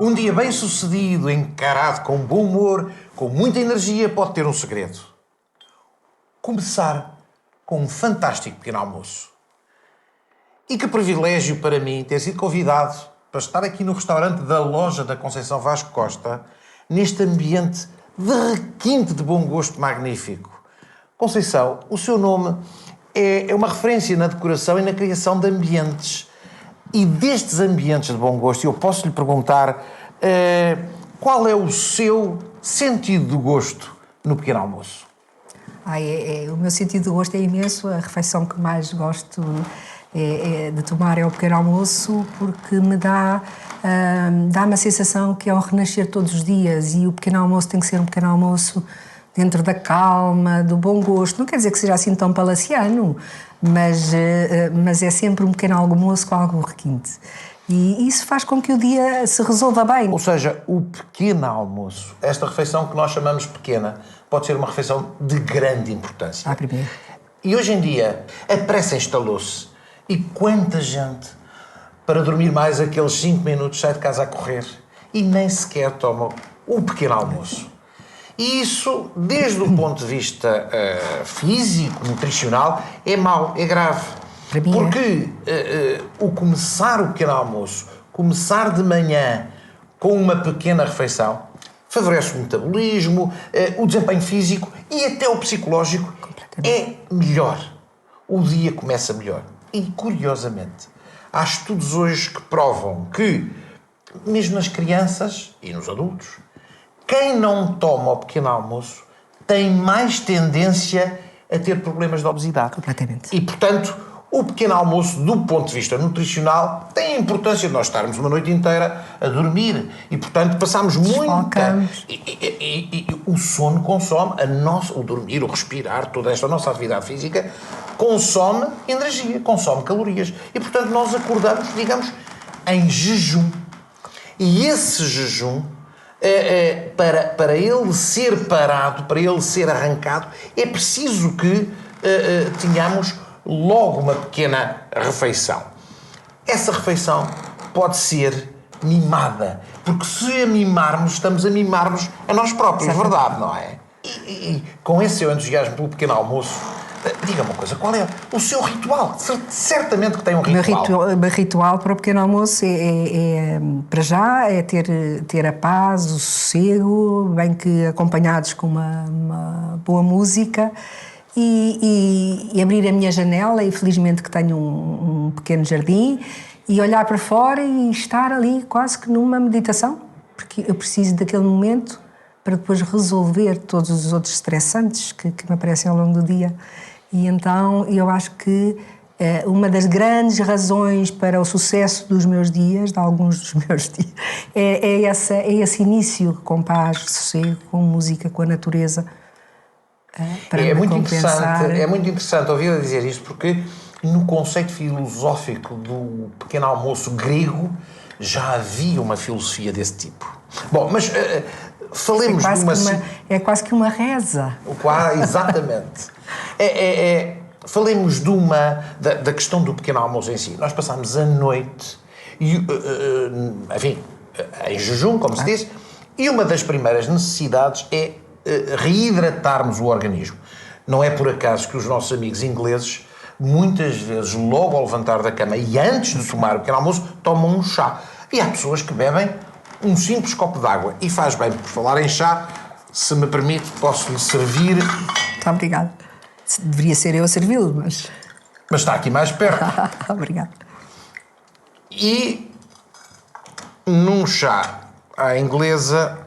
Um dia bem-sucedido, encarado com bom humor, com muita energia, pode ter um segredo. Começar com um fantástico pequeno almoço. E que privilégio para mim ter sido convidado para estar aqui no restaurante da loja da Conceição Vasco Costa, neste ambiente de requinte de bom gosto magnífico. Conceição, o seu nome é uma referência na decoração e na criação de ambientes. E destes ambientes de bom gosto, eu posso lhe perguntar qual é o seu sentido do gosto no pequeno almoço? O meu sentido de gosto é imenso. A refeição que mais gosto de tomar é o pequeno almoço, porque me dá-me a sensação que é um renascer todos os dias, e o pequeno almoço tem que ser um pequeno almoço dentro da calma, do bom gosto. Não quer dizer que seja assim tão palaciano, mas é sempre um pequeno almoço com algum requinte. E isso faz com que o dia se resolva bem. Ou seja, o pequeno almoço, esta refeição que nós chamamos pequena, pode ser uma refeição de grande importância. Primeiro. E hoje em dia, a pressa instalou-se. E quanta gente, para dormir mais aqueles 5 minutos, sai de casa a correr e nem sequer toma o pequeno almoço. E isso, desde o ponto de vista físico, nutricional, é mau, é grave. Porque o começar o pequeno almoço, começar de manhã com uma pequena refeição, favorece o metabolismo, o desempenho físico e até o psicológico. É melhor. O dia começa melhor. E, curiosamente, há estudos hoje que provam que, mesmo nas crianças e nos adultos, quem não toma o pequeno almoço tem mais tendência a ter problemas de obesidade. Completamente. E, portanto, o pequeno almoço, do ponto de vista nutricional, tem a importância de nós estarmos uma noite inteira a dormir. E, portanto, passamos muita... E o sono consome o dormir, o respirar, toda esta nossa atividade física consome energia, consome calorias. E, portanto, nós acordamos, digamos, em jejum. E esse jejum, para ele ser parado, para ele ser arrancado, é preciso que tenhamos logo uma pequena refeição. Essa refeição pode ser mimada, porque se a mimarmos, estamos a mimar-nos a nós próprios, verdade, não é? E com esse seu entusiasmo pelo pequeno almoço, diga-me uma coisa, qual é o seu ritual? Certamente que tem um ritual. O meu ritual para o pequeno almoço para já, é ter a paz, o sossego, bem que acompanhados com uma boa música, e abrir a minha janela, e felizmente que tenho um pequeno jardim, e olhar para fora e estar ali quase que numa meditação, porque eu preciso daquele momento para depois resolver todos os outros estressantes que me aparecem ao longo do dia. E então eu acho que uma das grandes razões para o sucesso dos meus dias, de alguns dos meus dias, é esse início com paz, sossego, com música, com a natureza. É muito interessante ouvir dizer isto, porque no conceito filosófico do pequeno almoço grego já havia uma filosofia desse tipo. Bom, mas falemos de uma... É quase que uma reza. Exatamente. Falemos da questão do pequeno almoço em si. Nós passámos a noite, em jejum, como se diz, e uma das primeiras necessidades é reidratarmos o organismo. Não é por acaso que os nossos amigos ingleses, muitas vezes, logo ao levantar da cama e antes de tomar o pequeno almoço, tomam um chá. E há pessoas que bebem um simples copo de água. E faz bem, por falar em chá, se me permite, posso-lhe servir... Muito obrigada. Deveria ser eu a servi-lo, mas... Mas está aqui mais perto. Obrigada. E num chá à inglesa...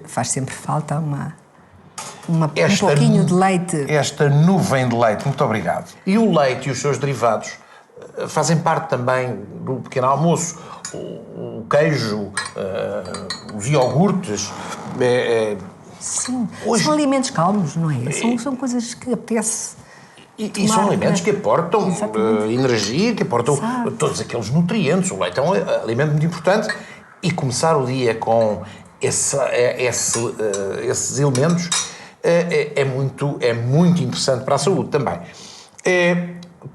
faz sempre falta um pouquinho de leite. Esta nuvem de leite, muito obrigado. E o leite e os seus derivados fazem parte também do pequeno almoço. O queijo, os iogurtes. Sim, hoje... são alimentos calmos, não é? São coisas que apetece. E são alimentos que aportam energia, que aportam todos aqueles nutrientes. O leite é um alimento muito importante. E começar o dia com esses elementos é muito interessante para a saúde também.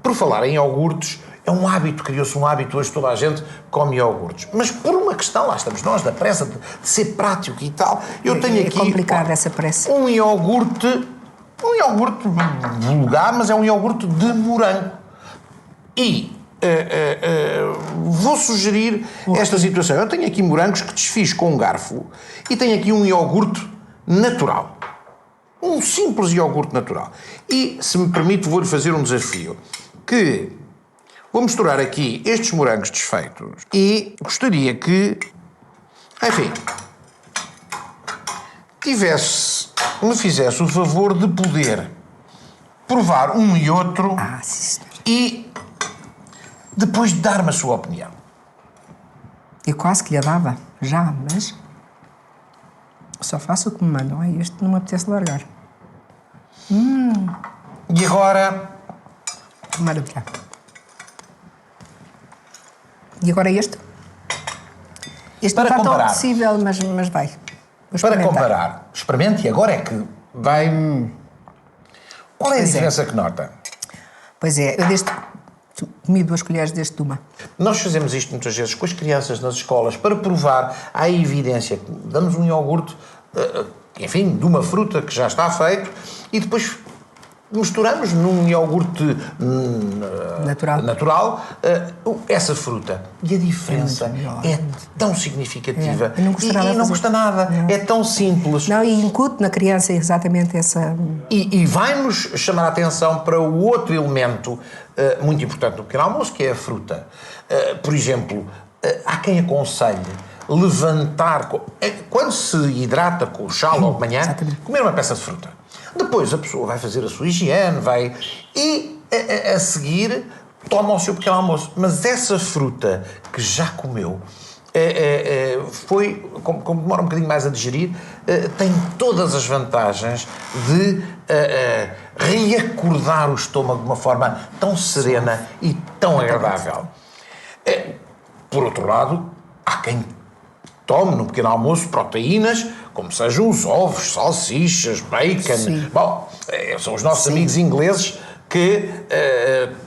Por falar em iogurtes, É um hábito, criou-se um hábito, hoje toda a gente come iogurtes. Mas por uma questão, lá estamos nós, da pressa, de ser prático e tal, eu tenho aqui... É complicado essa pressa. Um iogurte vulgar, mas é um iogurte de morango. E vou sugerir esta situação. Eu tenho aqui morangos que desfiz com um garfo e tenho aqui um iogurte natural. Um simples iogurte natural. E, se me permite, vou-lhe fazer um desafio. Que vou misturar aqui estes morangos desfeitos e gostaria que, enfim, me fizesse o favor de poder provar um e outro e depois dar-me a sua opinião. Eu quase que lhe dava, já, mas só faço o que me mandam. Este não me apetece largar. E agora... Maravilha. E agora este? Este Para não está comparar. tão possível, mas vai. Vou Para experimentar. comparar, experimente e agora é que vai... Qual é a Pois é. diferença que nota? Pois é, eu comi 2 colheres deste de uma. Nós fazemos isto muitas vezes com as crianças nas escolas para provar a evidência que damos um iogurte, enfim, de uma fruta que já está feito e depois misturamos num iogurte natural essa fruta. E a diferença é tão significativa. Eu não gostaria e de não fazer. custa nada. Não. É tão simples. Não, e incute na criança exatamente essa... E vai-nos chamar a atenção para o outro elemento muito importante no pequeno almoço, que é a fruta. Por exemplo, há quem aconselhe levantar... Quando se hidrata com o chá logo de manhã, comer uma peça de fruta. Depois a pessoa vai fazer a sua higiene, e a seguir toma o seu pequeno almoço. Mas essa fruta que já comeu foi, como demora um bocadinho mais a digerir, tem todas as vantagens de reacordar o estômago de uma forma tão serena e tão agradável. Por outro lado, há quem tome no pequeno almoço proteínas, como sejam os ovos, salsichas, bacon. Sim. Bom, são os nossos amigos ingleses que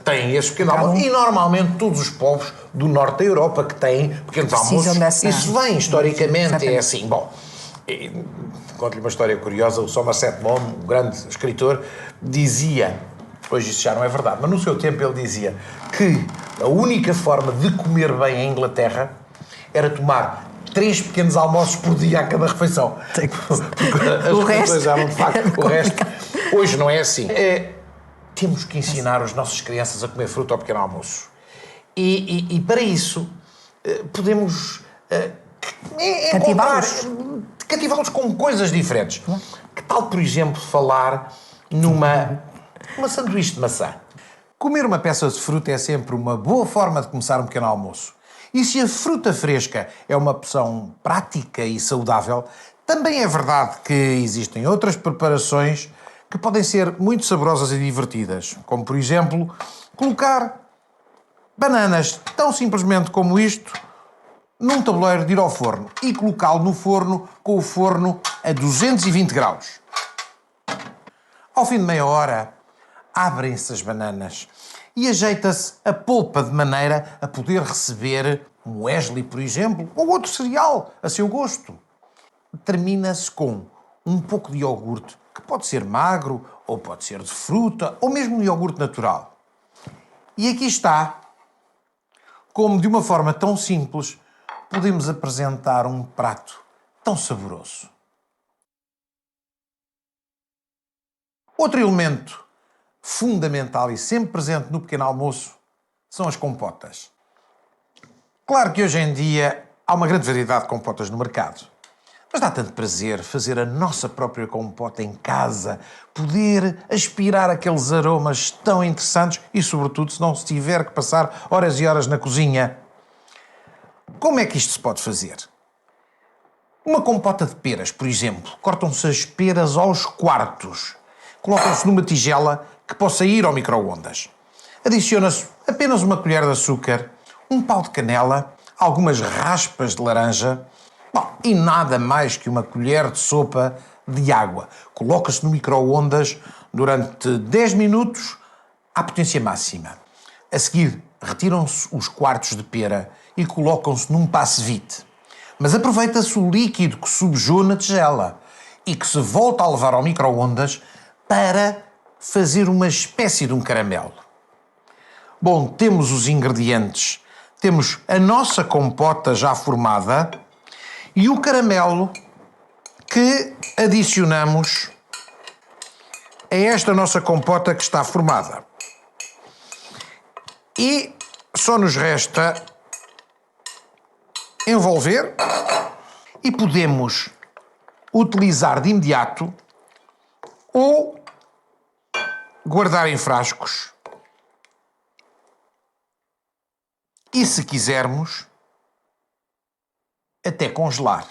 têm esse pequeno almoço. E normalmente todos os povos do norte da Europa que têm pequenos almoços, isso vem historicamente, é assim. Bom, conto-lhe uma história curiosa. O Somerset Maugham, um grande escritor, dizia, hoje isso já não é verdade, mas no seu tempo ele dizia que a única forma de comer bem em Inglaterra era tomar 3 pequenos almoços por dia a cada refeição. Porque O resto já não, de facto, o resto hoje não é assim. Temos que ensinar as nossas crianças a comer fruta ao pequeno almoço. E para isso podemos cativá-los com coisas diferentes. Que tal, por exemplo, falar numa sanduíche de maçã? Comer uma peça de fruta é sempre uma boa forma de começar um pequeno almoço. E se a fruta fresca é uma opção prática e saudável, também é verdade que existem outras preparações que podem ser muito saborosas e divertidas, como, por exemplo, colocar bananas tão simplesmente como isto num tabuleiro de ir ao forno e colocá-lo no forno com o forno a 220 graus. Ao fim de meia hora, abrem-se as bananas e ajeita-se a polpa de maneira a poder receber um muesli, por exemplo, ou outro cereal a seu gosto. Termina-se com um pouco de iogurte, que pode ser magro, ou pode ser de fruta, ou mesmo um iogurte natural. E aqui está, como de uma forma tão simples, podemos apresentar um prato tão saboroso. Outro elemento fundamental e sempre presente no pequeno almoço são as compotas. Claro que hoje em dia há uma grande variedade de compotas no mercado, mas dá tanto prazer fazer a nossa própria compota em casa, poder aspirar aqueles aromas tão interessantes e, sobretudo, se não se tiver que passar horas e horas na cozinha. Como é que isto se pode fazer? Uma compota de peras, por exemplo, cortam-se as peras aos quartos, colocam-se numa tigela que possa ir ao micro-ondas. Adiciona-se apenas uma colher de açúcar, um pau de canela, algumas raspas de laranja, e nada mais que uma colher de sopa de água. Coloca-se no micro-ondas durante 10 minutos à potência máxima. A seguir, retiram-se os quartos de pera e colocam-se num passe-vite. Mas aproveita-se o líquido que subjou na tigela e que se volta a levar ao micro-ondas para fazer uma espécie de um caramelo. Bom, temos os ingredientes. Temos a nossa compota já formada e o caramelo que adicionamos a esta nossa compota que está formada. E só nos resta envolver e podemos utilizar de imediato ou guardar em frascos e, se quisermos, até congelar.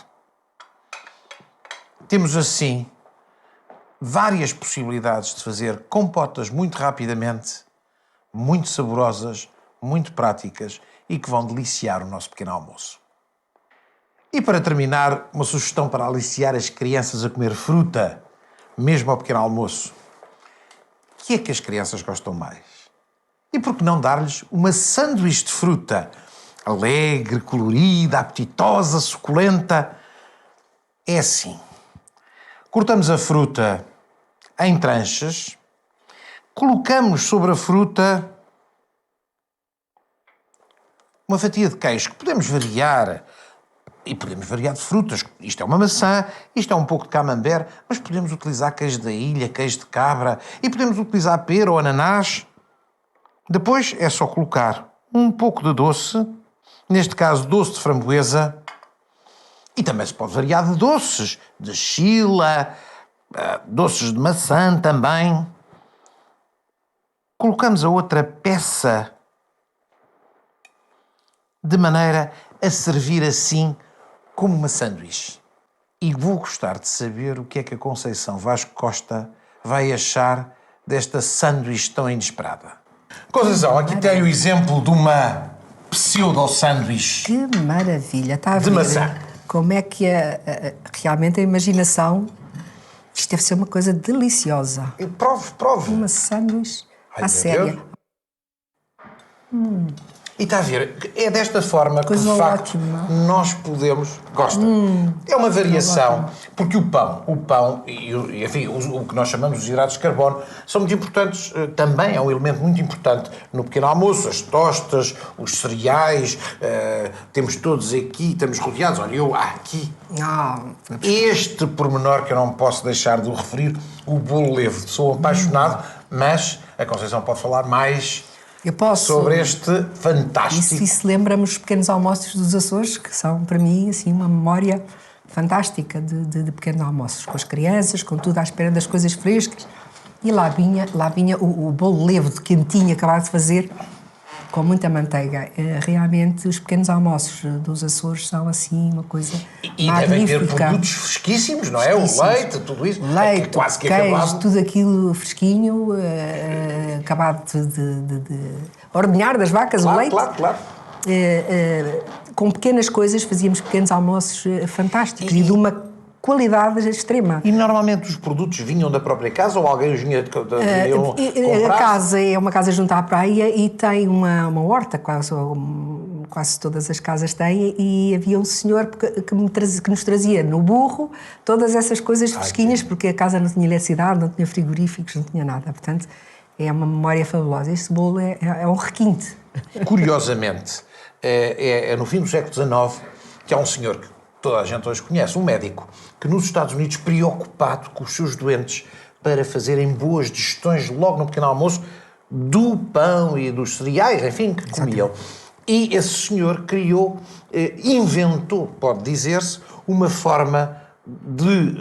Temos assim várias possibilidades de fazer compotas muito rapidamente, muito saborosas, muito práticas e que vão deliciar o nosso pequeno almoço. E para terminar, uma sugestão para aliciar as crianças a comer fruta, mesmo ao pequeno almoço. O que é que as crianças gostam mais? E por que não dar-lhes uma sanduíche de fruta? Alegre, colorida, apetitosa, suculenta. É assim. Cortamos a fruta em tranchas, colocamos sobre a fruta uma fatia de queijo que podemos variar. E podemos variar de frutas. Isto é uma maçã, isto é um pouco de camembert, mas podemos utilizar queijo da ilha, queijo de cabra, e podemos utilizar pera ou ananás. Depois é só colocar um pouco de doce, neste caso doce de framboesa, e também se pode variar de doces, de chila, doces de maçã também. Colocamos a outra peça de maneira a servir assim como uma sanduíche. E vou gostar de saber o que é que a Conceição Vasco Costa vai achar desta sanduíche tão inesperada. Conceição, aqui tem o exemplo de uma pseudo-sanduíche. Que maravilha! Está a ver De maçã. como é que realmente a imaginação... Isto deve ser uma coisa deliciosa. E prove. Uma sanduíche Ai, à meu séria. Deus. E está a ver, é desta forma que, de Coisa facto, ótima. nós podemos... Gosta. É uma variação, porque o pão e enfim, o que nós chamamos de hidratos de carbono são muito importantes, também é um elemento muito importante no pequeno almoço, as tostas, os cereais, temos todos aqui, estamos rodeados, olha, eu aqui. Este pormenor que eu não posso deixar de o referir, o bolo levo. Sou apaixonado, mas a Conceição pode falar mais... Eu posso. Sobre este fantástico... Isso lembra-me os pequenos almoços dos Açores, que são, para mim, assim, uma memória fantástica de pequenos almoços, com as crianças, com tudo à espera das coisas frescas. E lá vinha o bolo levo de quentinho, acabado de fazer, com muita manteiga. Realmente, os pequenos almoços dos Açores são, assim, uma coisa E magnífica. devem ter produtos fresquíssimos, não é? O leite, tudo isso. Leite, quase que queijo, acabado. tudo aquilo fresquinho, acabado de ordenhar das vacas, Claro, o leite. claro. Com pequenas coisas fazíamos pequenos almoços fantásticos e de uma qualidade extrema. E normalmente os produtos vinham da própria casa ou alguém os vinha A casa é uma casa junto à praia e tem uma horta, quase todas as casas têm, e havia um senhor que nos trazia no burro todas essas coisas fresquinhas, porque a casa não tinha eletricidade, não tinha frigoríficos, não tinha nada. Portanto, é uma memória fabulosa. Este bolo é um requinte. Curiosamente, é no fim do século XIX que há um senhor que toda a gente hoje conhece, um médico, que nos Estados Unidos, preocupado com os seus doentes para fazerem boas digestões logo no pequeno almoço do pão e dos cereais, enfim, que comiam. E esse senhor inventou, pode dizer-se, uma forma de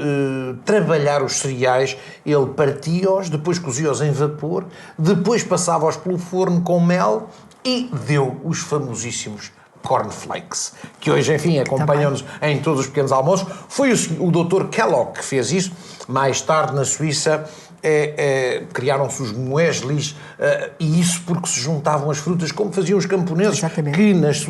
trabalhar os cereais. Ele partia-os, depois cozia-os em vapor, depois passava-os pelo forno com mel e deu os famosíssimos cornflakes, que hoje, enfim, acompanham-nos em todos os pequenos almoços. Foi o Dr. Kellogg que fez isso. Mais tarde, na Suíça, criaram-se os mueslis, e isso porque se juntavam as frutas, como faziam os camponeses, Exatamente. que nos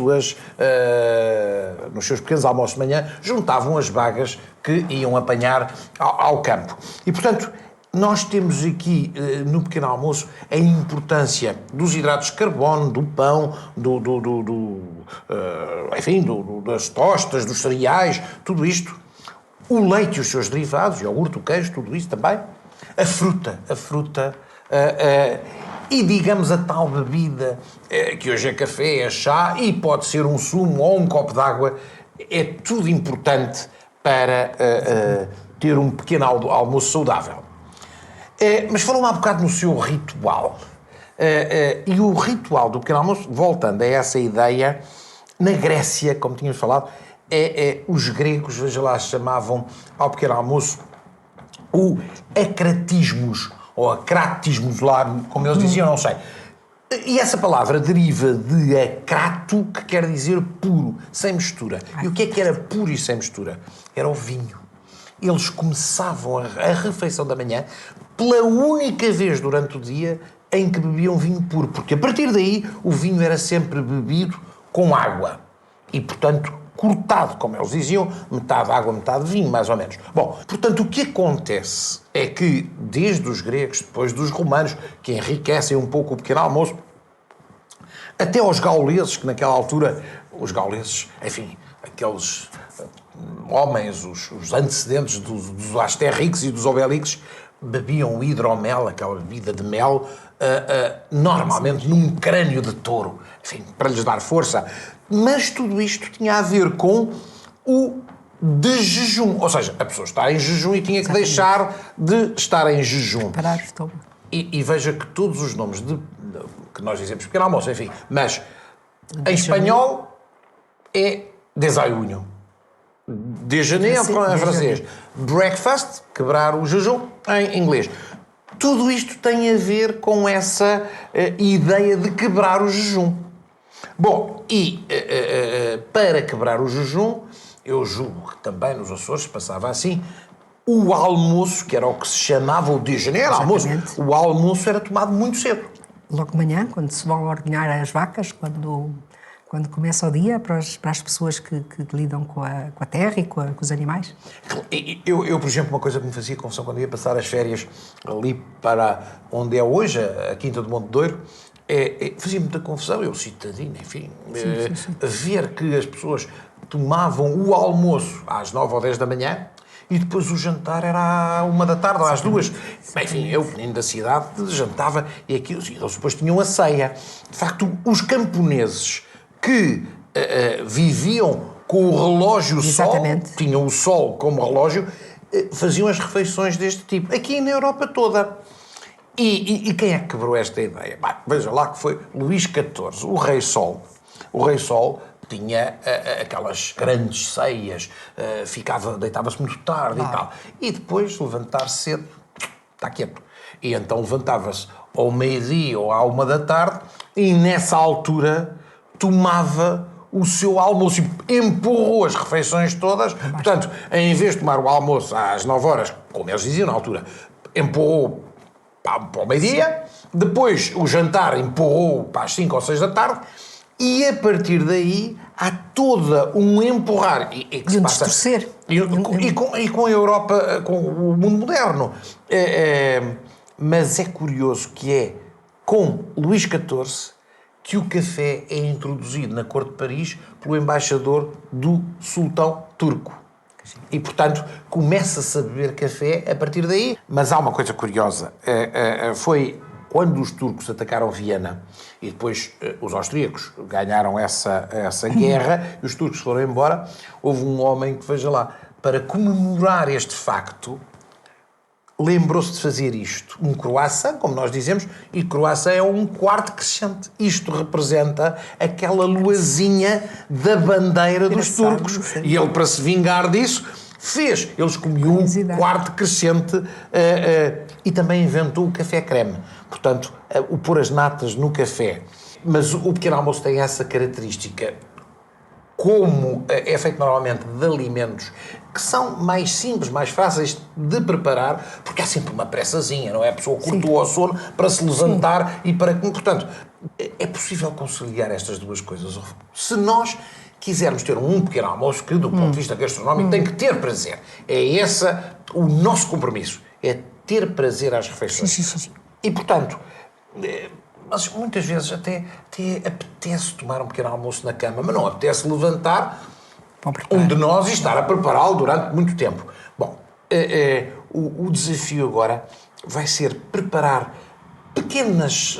seus pequenos almoços de manhã juntavam as bagas que iam apanhar ao campo. E, portanto, nós temos aqui, no pequeno almoço, a importância dos hidratos de carbono, do pão, das tostas, dos cereais, tudo isto. O leite e os seus derivados, o iogurte, o queijo, tudo isso também. A fruta, e digamos a tal bebida, que hoje é café, é chá, e pode ser um sumo ou um copo de água, é tudo importante para ter um pequeno almoço saudável. Mas falou-me há bocado no seu ritual. E o ritual do pequeno almoço, voltando a essa ideia, na Grécia, como tínhamos falado, os gregos, veja lá, chamavam ao pequeno almoço o acratismos, ou acratismos lá, como eles diziam, não sei. E essa palavra deriva de acrato, que quer dizer puro, sem mistura. E o que é que era puro e sem mistura? Era o vinho. Eles começavam a refeição da manhã pela única vez durante o dia em que bebiam vinho puro, porque a partir daí o vinho era sempre bebido com água e, portanto, cortado, como eles diziam, metade água, metade vinho, mais ou menos. Bom, portanto, o que acontece é que, desde os gregos, depois dos romanos, que enriquecem um pouco o pequeno almoço, até aos gauleses, que naquela altura, os gauleses, enfim, aqueles homens, os antecedentes dos Asterix e dos Obelix, bebiam o hidromel, aquela bebida de mel, normalmente num crânio de touro, enfim, para lhes dar força. Mas tudo isto tinha a ver com o de jejum, ou seja, a pessoa está em jejum e tinha que deixar de estar em jejum. Parar o estômago. E veja que todos os nomes que nós dizemos pequeno almoço, enfim, mas em espanhol é desayuno. Déjeuner em francês. Breakfast, quebrar o jejum, em inglês. Tudo isto tem a ver com essa ideia de quebrar o jejum. Bom, e para quebrar o jejum, eu julgo que também nos Açores passava assim, o almoço, que era o que se chamava o déjeuner, almoço, o almoço era tomado muito cedo. Logo de manhã, quando se vão ordenhar as vacas, quando começa o dia, para as pessoas que lidam com a terra e com os animais? Eu, por exemplo, uma coisa que me fazia confusão quando ia passar as férias ali para onde é hoje, a Quinta do Monte Douro, fazia muita confusão, eu citadino, enfim, sim. ver que as pessoas tomavam o almoço às 9 ou 10 da manhã e depois o jantar era à 1 da tarde ou às 2. Enfim, eu, menino da cidade, jantava e aquilo, e eles depois tinham a ceia. De facto, os camponeses que viviam com o relógio sol, tinham o sol como relógio, faziam as refeições deste tipo. Aqui na Europa toda. E quem é que quebrou esta ideia? Bem, veja lá que foi Luís XIV, o Rei Sol. O Rei Sol tinha aquelas grandes ceias, deitava-se muito tarde e tal. E depois, levantar-se cedo, está quieto. E então levantava-se ao meio-dia ou à 1 da tarde e nessa altura tomava o seu almoço e empurrou as refeições todas. Portanto, em vez de tomar o almoço às 9 horas, como eles diziam na altura, empurrou para o meio-dia, depois o jantar empurrou para as 5 ou 6 da tarde e a partir daí há toda um empurrar e um distorcer. E com a Europa, com o mundo moderno. Mas é curioso que é com Luís XIV que o café é introduzido na corte de Paris pelo embaixador do sultão turco. E, portanto, começa-se a beber café a partir daí. Mas há uma coisa curiosa. Foi quando os turcos atacaram Viena e depois os austríacos ganharam essa guerra e os turcos foram embora, houve um homem que, veja lá, para comemorar este facto, lembrou-se de fazer isto. Um croissant, como nós dizemos, e croissant é um quarto crescente. Isto representa aquela luazinha da bandeira dos turcos. E ele, para se vingar disso, fez. Eles comiam um quarto crescente e também inventou o café creme. Portanto, o pôr as natas no café. Mas o pequeno almoço tem essa característica. Como é feito normalmente de alimentos que são mais simples, mais fáceis de preparar, porque há sempre uma pressazinha, não é? A pessoa cortou ao sono para se levantar e para... Portanto, é possível conciliar estas duas coisas. Se nós quisermos ter um pequeno almoço que, do ponto de vista gastronómico, tem que ter prazer. É esse o nosso compromisso. É ter prazer às refeições. Sim. E, portanto, mas muitas vezes até apetece tomar um pequeno almoço na cama, mas não apetece levantar um de nós e estar a prepará-lo durante muito tempo. Bom, o desafio agora vai ser preparar pequenas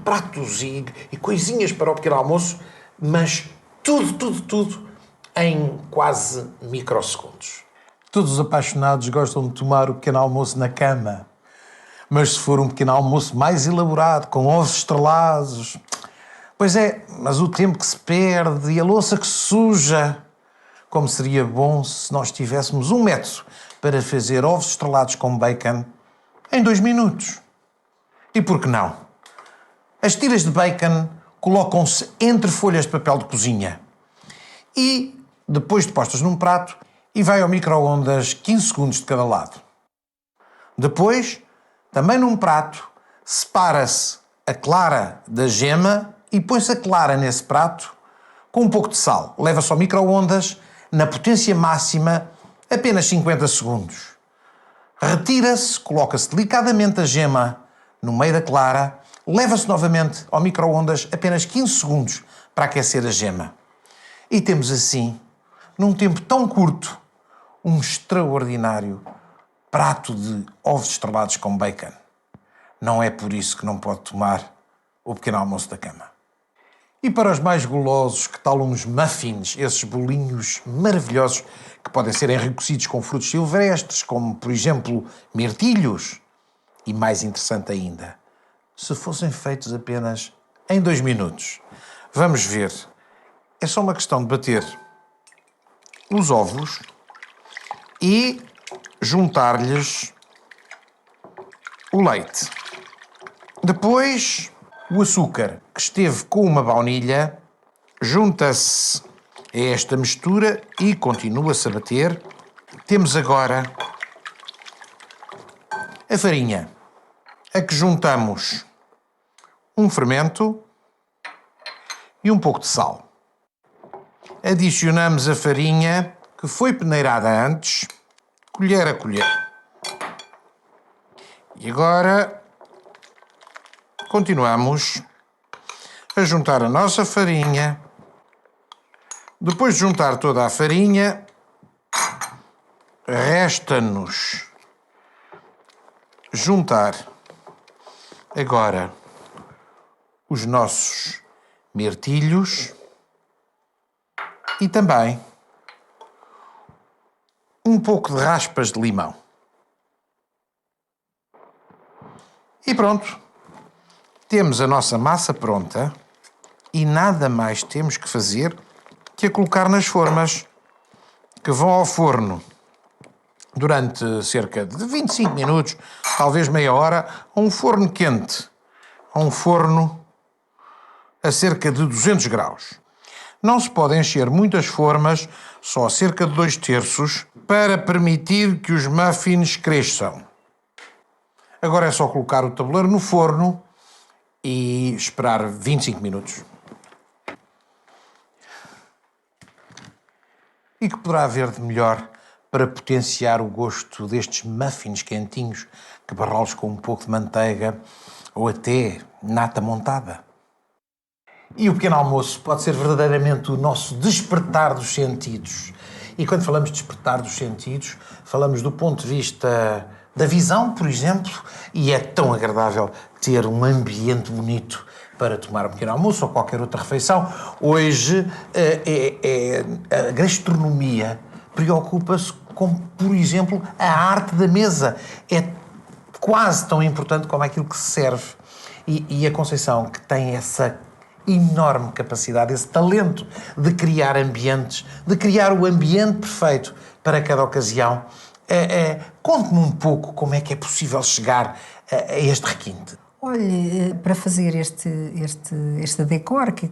pratos e coisinhas para o pequeno almoço, mas tudo em quase microsegundos. Todos os apaixonados gostam de tomar o pequeno almoço na cama. Mas se for um pequeno almoço mais elaborado, com ovos estrelados... Pois é, mas o tempo que se perde e a louça que se suja... Como seria bom se nós tivéssemos um método para fazer ovos estrelados com bacon em 2 minutos. E por que não? As tiras de bacon colocam-se entre folhas de papel de cozinha e, depois de postas num prato, e vai ao micro-ondas 15 segundos de cada lado. Depois, também num prato, separa-se a clara da gema e põe-se a clara nesse prato com um pouco de sal. Leva-se ao micro-ondas na potência máxima apenas 50 segundos. Retira-se, coloca-se delicadamente a gema no meio da clara, leva-se novamente ao micro-ondas apenas 15 segundos para aquecer a gema. E temos assim, num tempo tão curto, um extraordinário prato de ovos estrelados com bacon. Não é por isso que não pode tomar o pequeno almoço da cama. E para os mais golosos, que tal uns muffins, esses bolinhos maravilhosos que podem ser enriquecidos com frutos silvestres, como, por exemplo, mirtilhos? E mais interessante ainda, se fossem feitos apenas em 2 minutos. Vamos ver. É só uma questão de bater os ovos e juntar-lhes o leite. Depois, o açúcar, que esteve com uma baunilha, junta-se a esta mistura e continua-se a bater. Temos agora a farinha, a que juntamos um fermento e um pouco de sal. Adicionamos a farinha, que foi peneirada antes, colher a colher. E agora continuamos a juntar a nossa farinha. Depois de juntar toda a farinha, resta-nos juntar agora os nossos mirtilhos e também um pouco de raspas de limão. E pronto, temos a nossa massa pronta e nada mais temos que fazer que a colocar nas formas, que vão ao forno durante cerca de 25 minutos, talvez meia hora, a um forno quente, a um forno a cerca de 200 graus. Não se pode encher muitas formas, só a cerca de 2/3, para permitir que os muffins cresçam. Agora é só colocar o tabuleiro no forno e esperar 25 minutos. E que poderá haver de melhor para potenciar o gosto destes muffins quentinhos, que barrá-los com um pouco de manteiga ou até nata montada? E o pequeno almoço pode ser verdadeiramente o nosso despertar dos sentidos. E quando falamos de despertar dos sentidos, falamos do ponto de vista da visão, por exemplo, e é tão agradável ter um ambiente bonito para tomar um pequeno almoço ou qualquer outra refeição. Hoje a gastronomia preocupa-se com, por exemplo, a arte da mesa. É quase tão importante como aquilo que se serve. E a Conceição, que tem essa enorme capacidade, esse talento de criar ambientes, de criar o ambiente perfeito para cada ocasião. Conte-me um pouco como é que é possível chegar a este requinte. Olhe, para fazer este decor de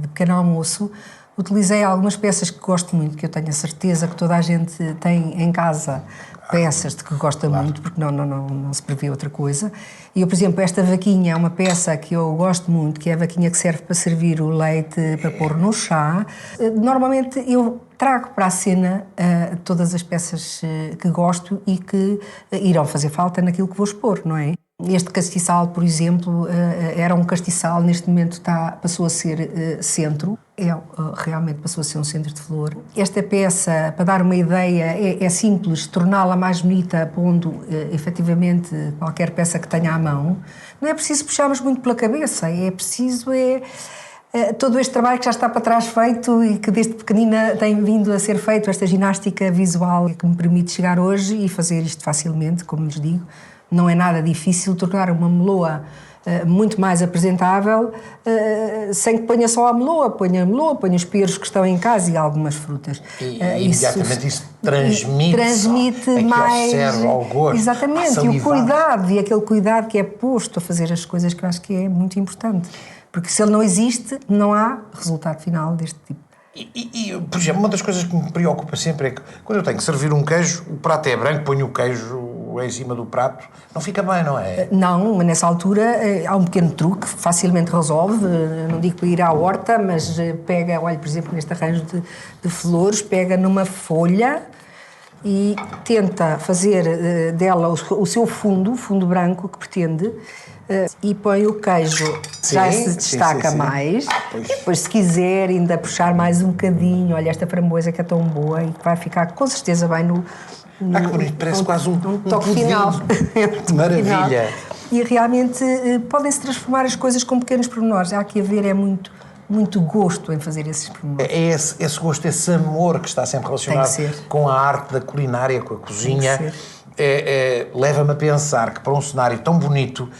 pequeno almoço, Utilizei algumas peças que gosto muito, que eu tenho a certeza que toda a gente tem em casa peças de que gosta muito, porque não se prevê outra coisa. E eu, por exemplo, esta vaquinha é uma peça que eu gosto muito, que é a vaquinha que serve para servir o leite, para pôr no chá. Normalmente eu trago para a cena todas as peças que gosto e que irão fazer falta naquilo que vou expor, não é? Este castiçal, por exemplo, era um castiçal, neste momento passou a ser centro, realmente passou a ser um centro de flor. Esta peça, para dar uma ideia, é simples, torná-la mais bonita pondo efetivamente qualquer peça que tenha à mão. Não é preciso puxarmos muito pela cabeça, é preciso todo este trabalho que já está para trás feito e que desde pequenina tem vindo a ser feito, esta ginástica visual que me permite chegar hoje e fazer isto facilmente, como lhes digo. Não é nada difícil tornar uma meloa muito mais apresentável sem que ponha só a meloa, ponha os peros que estão em casa e algumas frutas. E imediatamente isso transmite mais ao cérebro, ao gosto. Exatamente, e o cuidado, e aquele cuidado que é posto a fazer as coisas, que eu acho que é muito importante. Porque se ele não existe, não há resultado final deste tipo. Por exemplo, uma das coisas que me preocupa sempre é que quando eu tenho que servir um queijo, o prato é branco, ponho o queijo em cima do prato, não fica bem, não é? Não, mas nessa altura há um pequeno truque, facilmente resolve, não digo para ir à horta, mas pega, olha, por exemplo, neste arranjo de flores, pega numa folha e tenta fazer dela o seu fundo branco que pretende, e põe o queijo, já se destaca mais. E depois, se quiser ainda puxar mais um bocadinho, olha, esta framboesa que é tão boa e que vai ficar com certeza bem no que bonito, parece quase um toque final. Maravilha! E realmente podem-se transformar as coisas com pequenos pormenores. Há que haver muito gosto em fazer esses pormenores. É esse gosto, esse amor que está sempre relacionado com a arte da culinária, com a cozinha. Leva-me a pensar que para um cenário tão bonito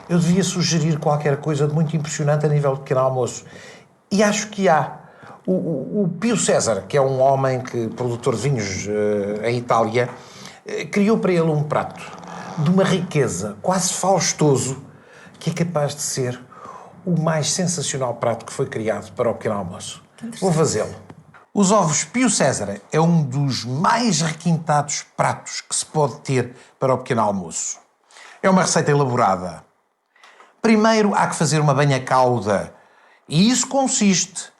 eu devia sugerir qualquer coisa de muito impressionante a nível de pequeno almoço. E acho que há. O Pio César, que é um homem produtor de vinhos em Itália, criou para ele um prato de uma riqueza quase faustoso, que é capaz de ser o mais sensacional prato que foi criado para o pequeno almoço. Vou fazê-lo. Os ovos Pio César é um dos mais requintados pratos que se pode ter para o pequeno almoço. É uma receita elaborada. Primeiro há que fazer uma banha-cauda, e isso consiste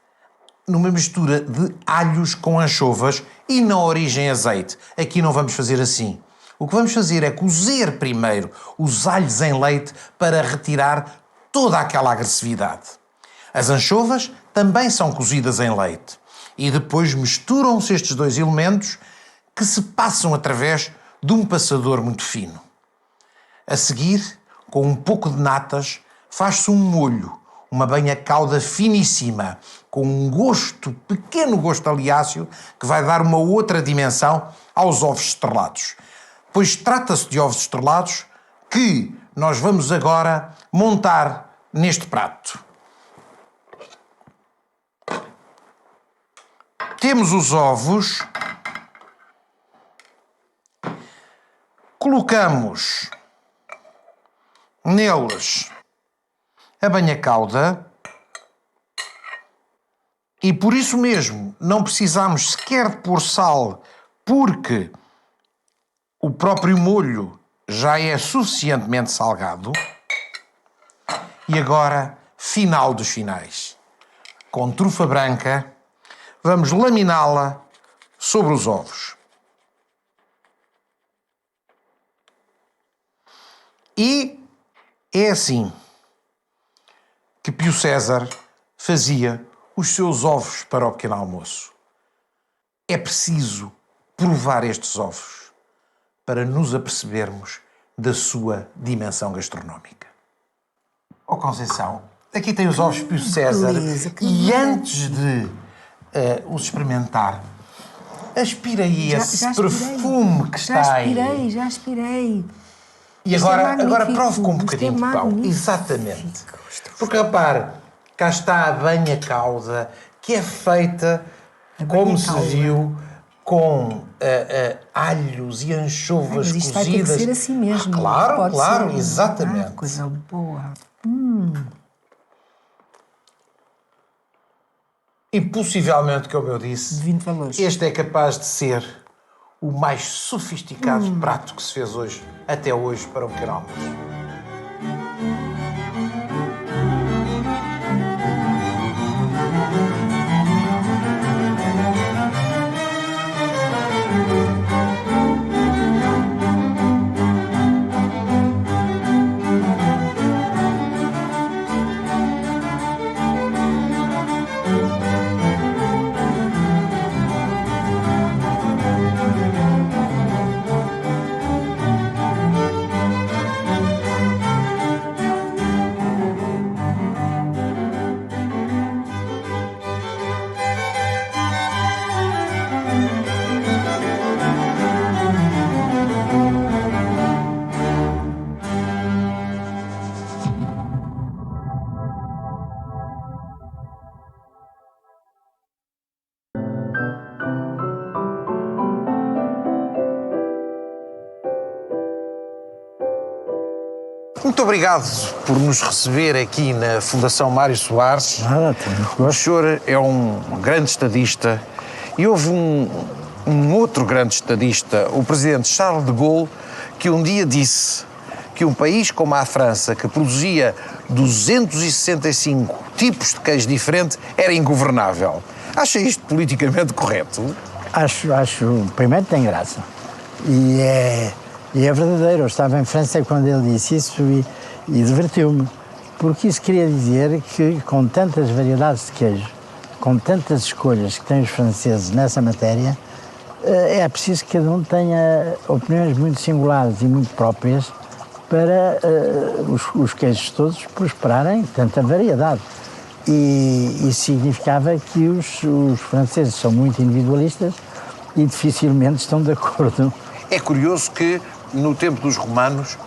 numa mistura de alhos com anchovas e na origem azeite. Aqui não vamos fazer assim. O que vamos fazer é cozer primeiro os alhos em leite para retirar toda aquela agressividade. As anchovas também são cozidas em leite. E depois misturam-se estes dois elementos que se passam através de um passador muito fino. A seguir, com um pouco de natas, faz-se um molho, uma banha-cauda finíssima, com um pequeno gosto aliáceo, que vai dar uma outra dimensão aos ovos estrelados. Pois trata-se de ovos estrelados que nós vamos agora montar neste prato. Temos os ovos, colocamos neles a banha-cauda e por isso mesmo não precisamos sequer de pôr sal, porque o próprio molho já é suficientemente salgado. E agora, final dos finais. Com trufa branca, vamos laminá-la sobre os ovos. E é assim que Pio César fazia os seus ovos para o pequeno almoço. É preciso provar estes ovos para nos apercebermos da sua dimensão gastronómica. Ó Conceição, aqui tem os ovos Pio César e antes de os experimentar, aspira aí esse perfume que está aí. Já aspirei. E agora prove com um bocadinho de pão. Exatamente. Porque, repare, cá está a banha-cauda, que é feita, como se viu, com alhos e anchovas mas isto cozidas. Vai ter que ser assim mesmo. Claro, exatamente. Coisa boa. E possivelmente, como eu disse, De 20 valores. este é capaz de ser o mais sofisticado prato que se fez hoje, até hoje, para um pequeno almoço. Muito obrigado por nos receber aqui na Fundação Mário Soares. Nada, O senhor é um grande estadista e houve um outro grande estadista, o presidente Charles de Gaulle, que um dia disse que um país como a França, que produzia 265 tipos de queijo diferente, era ingovernável. Acha isto politicamente correto? Acho, primeiro tem graça. E é verdadeiro. Eu estava em França quando ele disse isso e divertiu-me. Porque isso queria dizer que, com tantas variedades de queijo, com tantas escolhas que têm os franceses nessa matéria, é preciso que cada um tenha opiniões muito singulares e muito próprias para os queijos todos prosperarem tanta variedade. E isso significava que os franceses são muito individualistas e dificilmente estão de acordo. É curioso que, no tempo dos romanos,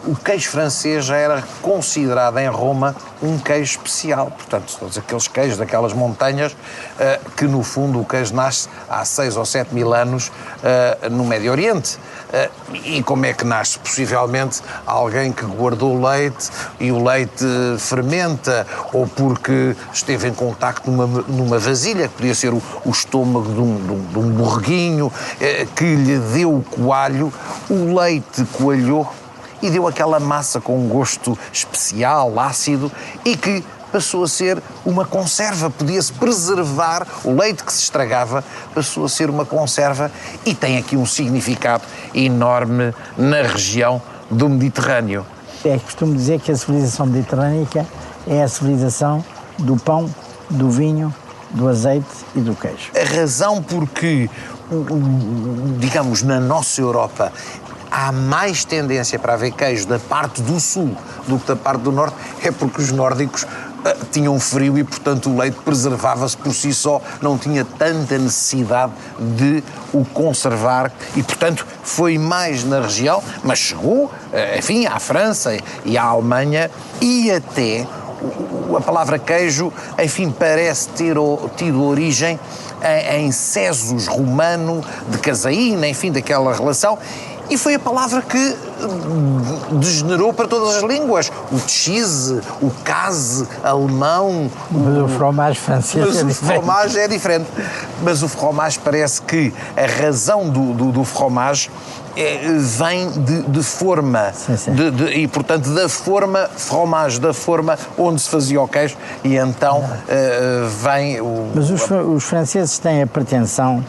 o queijo francês já era considerado em Roma um queijo especial. Portanto, todos aqueles queijos daquelas montanhas que, no fundo, o queijo nasce há 6 ou 7 mil anos no Médio Oriente. E como é que nasce? Possivelmente alguém que guardou leite e o leite fermenta, ou porque esteve em contacto numa vasilha, que podia ser o estômago de um borreguinho, que lhe deu o coalho, o leite coalhou e deu aquela massa com um gosto especial, ácido, e que passou a ser uma conserva. Podia-se preservar o leite que se estragava, passou a ser uma conserva e tem aqui um significado enorme na região do Mediterrâneo. Costumo dizer que a civilização mediterrânica é a civilização do pão, do vinho, do azeite e do queijo. A razão porque, digamos, na nossa Europa há mais tendência para haver queijo da parte do sul do que da parte do norte é porque os nórdicos tinham frio e, portanto, o leite preservava-se por si só, não tinha tanta necessidade de o conservar e, portanto, foi mais na região, mas chegou, enfim, à França e à Alemanha e até a palavra queijo, enfim, parece ter tido origem em Cesos romano, de casaína, enfim, daquela relação. E foi a palavra que degenerou para todas as línguas. O cheese, o case alemão... Mas o fromage francês é diferente. O fromage é diferente. Mas o fromage parece que a razão do fromage vem de forma. Sim, sim. E, portanto, da forma, fromage, da forma onde se fazia o queijo. E então vem o... Mas os franceses têm a pretensão,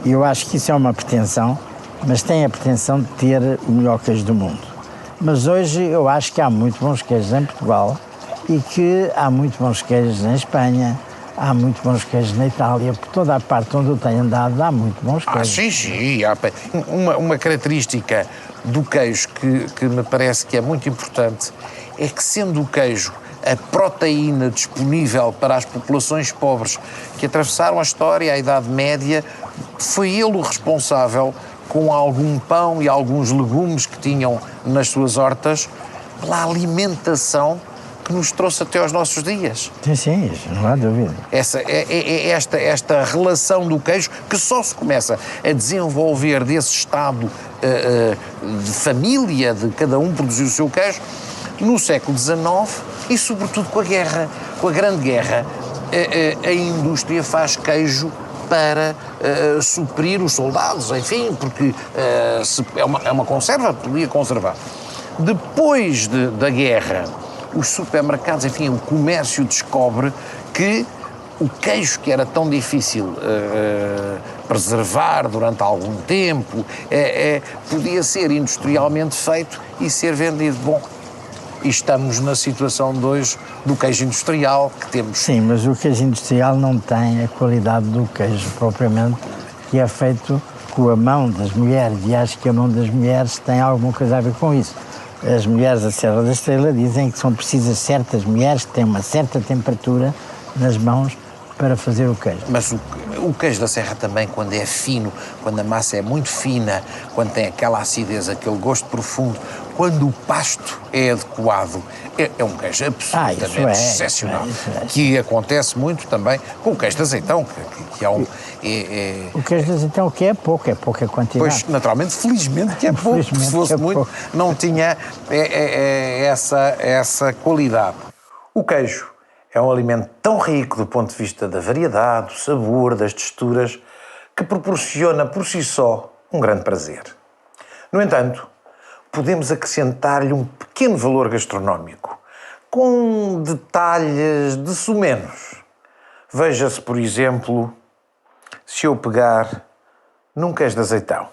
e eu acho que isso é uma pretensão, mas têm a pretensão de ter o melhor queijo do mundo. Mas hoje eu acho que há muito bons queijos em Portugal e que há muito bons queijos em Espanha, há muito bons queijos na Itália, por toda a parte onde eu tenho andado há muito bons queijos. Sim. Uma característica do queijo que me parece que é muito importante é que, sendo o queijo a proteína disponível para as populações pobres que atravessaram a história, a Idade Média, foi ele o responsável, com algum pão e alguns legumes que tinham nas suas hortas, pela alimentação que nos trouxe até aos nossos dias. Sim, isso não há dúvida. Esta relação do queijo que só se começa a desenvolver desse estado de família, de cada um produzir o seu queijo, no século XIX e sobretudo com a guerra, com a Grande Guerra, a indústria faz queijo para suprir os soldados, enfim, porque é uma conserva, podia conservar. Depois da guerra, os supermercados, enfim, o comércio descobre que o queijo, que era tão difícil preservar durante algum tempo, podia ser industrialmente feito e ser vendido. Bom, e estamos na situação de hoje do queijo industrial que temos. Sim, mas o queijo industrial não tem a qualidade do queijo propriamente, que é feito com a mão das mulheres, e acho que a mão das mulheres tem alguma coisa a ver com isso. As mulheres da Serra da Estrela dizem que são precisas certas mulheres que têm uma certa temperatura nas mãos para fazer o queijo. Mas o queijo da Serra também, quando é fino, quando a massa é muito fina, quando tem aquela acidez, aquele gosto profundo, quando o pasto é adequado, é um queijo absolutamente excepcional. Que acontece muito também com o queijo de azeitão, que é um... O queijo de azeitão, o que é pouca quantidade. Pois, naturalmente, felizmente que é pouco, se fosse muito, pouco, não tinha essa qualidade. O queijo é um alimento tão rico do ponto de vista da variedade, do sabor, das texturas, que proporciona por si só um grande prazer. No entanto, podemos acrescentar-lhe um pequeno valor gastronómico, com detalhes de sumenos. Veja-se, por exemplo, se eu pegar num queijo de azeitão